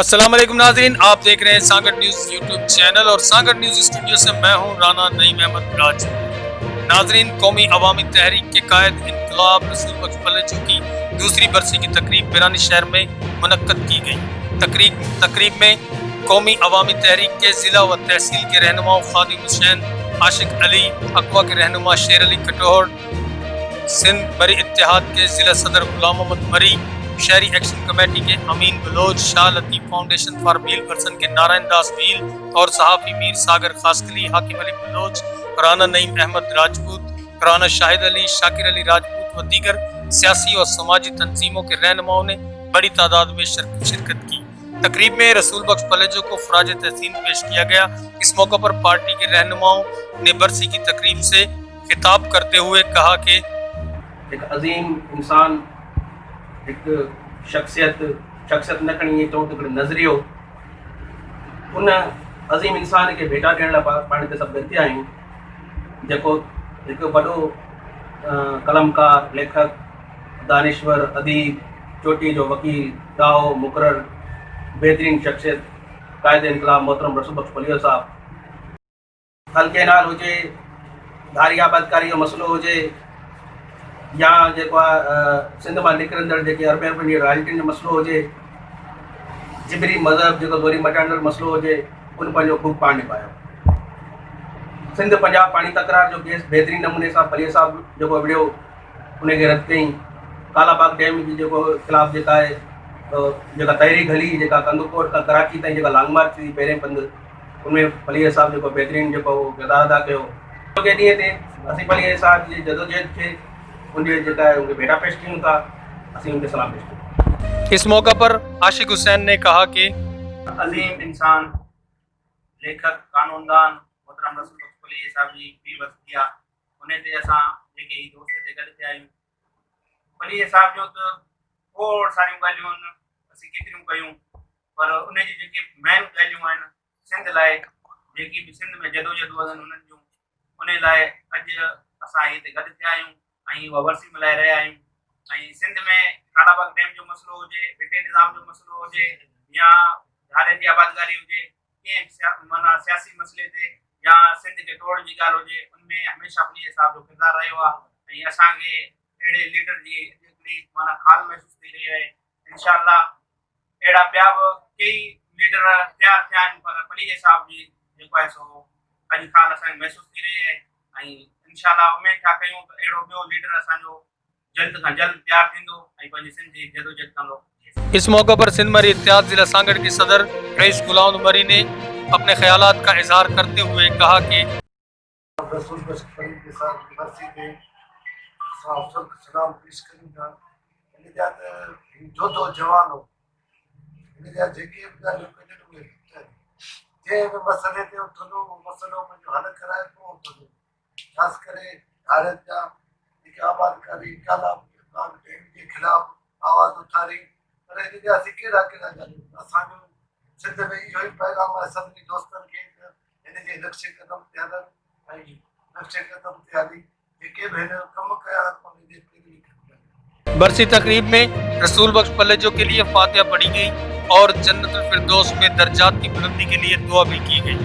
अस्सलाम वालेकुम नाजरीन, आप देख रहे हैं सांगड़ न्यूज़ यूट्यूब चैनल और सांगड़ न्यूज़ स्टूडियो से मैं हूं राना नईम अहमद राज। नाजरीन, कौमी अवामी तहरीक के कायद इनकलाब रसूल बख्श पलेजो की दूसरी बरसी की तकरीब बिरानी शहर में मुनक्कद की गई। तकरीब में कौमी अवामी तहरीक के ज़िला व तहसील के रहनुमाओं खादिम हुसैन, आशिक अली, अकवा के रहनुमा शेर अली कटोर, सिंध मरी इत्तेहाद के ज़िला सदर गुलाम मोहम्मद मरी, शहरी एक्शन कमेटी के Amin Baloch, Shah Latif foundation for wheel person के नारायण दास व्हील और सहाफ़ी मीर सागर खासकली, हाकिम अली बलोच, राना नईम अहमद राजपूत, राना शाहिद अली, शाकिर अली राजपूत व दीगर सियासी और समाजी तंजीमों के रहनुमाओं ने बड़ी तादाद में शिरकत की। तकरीब में रसूल बख्श पलेजो को खराज तहसीन पेश किया गया। इस मौके पर पार्टी के रहनुमाओं ने बरसी की तकरीब से खिताब करते हुए कहा कि एक अजीम इंसान, एक शख्सियत न खणी चऊं त नज़रियो, उन अज़ीम इंसान के भेटा ॾियण लाइ पाण ते सभु गॾिया आहियूं, जेको हिकु वॾो कलमकार, लेखक, दानिश्वर, अदीब, चोटी जो वकील, दाओ, मुक़रर, बेहतरीन शख्सियत कायद इनकलाब मोहतरम रसूल बख्श पलेजो साहब, हल्के नाल हुजे, धारी आबादकारी जो मसलो हुजे, या जेको सिंध में निकिरंदड़ जेके अर्बन राजनीति जो मसलो हुजे, जिबरी मज़हब जेको गोरी मटाइण जो मसलो हुजे, उन पंहिंजो ख़ूब पाण निभायो। सिंध पंजाब पाणी तकरार जो केस बेहतरीन नमूने सां पलेजो साहब जेको विड़ियो, उनखे रद्द कई। कालाबाग डैम जी जेको ख़िलाफ़ जेका आहे जेका तहरीक हली, जेका कंगकोट खां कराची ताईं जेका लॉन्ग मार्च थी पहिरें पंधु, उनमें पलेजो साहब जेको बेहतरीन जेको किरदारु अदा कयो। अॻे ॾींहं ते असीं पलेजो साहब जी जदोजहद खे उनके जेका है उनके बेटा पेश कयूं था, असीं उनके सलाम पेश कयूं। इस मौका पर आशिक हुसैन ने कहा कि अजीम इंसान, लेखक, कानूनदान मोहतरम रसूल बख्श पलेजो साहब जी भी वक्त किया, उन्हें ते असां जेके ई दोस्त ते गॾु थिया आहियूं। पलेजो साहब जो त खोड़ सारियूं ॻाल्हियूं आहिनि, असीं केतिरियूं कयूं, पर उनजी जेके मेन ॻाल्हियूं आहिनि सिंध लाइ, जेकी बि सिंध में जदोजहद आहिनि उन्हनि जूं, उन लाइ अॼु असां हिते गॾु थिया आहियूं ऐं उहा वरसी मल्हाए रहिया आहियूं। ऐं सिंध में कालाबाग डैम जो मसलो हुजे, बिटे निज़ाम जो मसलो हुजे, या धारे जी आबादकारी हुजे, कंहिं माना सियासी मसइले ते, या सिंध के तोड़ जी ॻाल्हि हुजे, उनमें हमेशह पलेजो साहब जो किरदारु रहियो आहे। ऐं असांखे अहिड़े लीडर जी हिकिड़ी माना खाल महसूस थी रही आहे। इंशाअल्लाह अहिड़ा ॿिया बि कई लीडर तयारु थिया आहिनि, पर पलेजो साहब जी जेको आहे सो अॼु खाल असांखे महसूस थी रही आहे। ऐं इंशाअल्लाह उमेद था कयूं त अहिड़ो ॿियो लीडर असांजो जल्द खां जल्द तैयार थींदो ऐं पंहिंजी सिंध जी जदोजहद कंदो। इस मौके पर सिंध मरी इत्तेहाद जिला सांगड़ के सदर रईस गुलाम मरी ने अपने ख्यालात का इजहार करते हुए कहा कि रसूल बख्श पलेजो के साथ बरसी पे सलाम पेश करूं था। इन जा जो जवान हो, इन जा जेके बि ॻाल्हियूं कढनि उहे जंहिं बि मसइले ते उथंदो मसइलो पंहिंजो हल कराए पोइ उथंदो। ख़ासि करे भारत जा जेके आबादकारी कालाबाग डैम जे ख़िलाफ़ आवाज़ उथारी, पर इन जा असीं कहिड़ा ॻाल्हियूं, असांजो सिंध में इहो ई पैगाम आहे सभिनी दोस्तनि खे त हिन जे नक्शे क़दम ते हलनि ऐं नक्शे क़दम ते हली जेके बि हिन कमु कया उन जे पैरवी कनि। बरसी तकरीब में रसूल बख्श पलेजो के लिए फातिहा पढ़ी गई और जन्नतुल फिरदौस में दर्जात की बुलंदी के लिए दुआ भी की गई।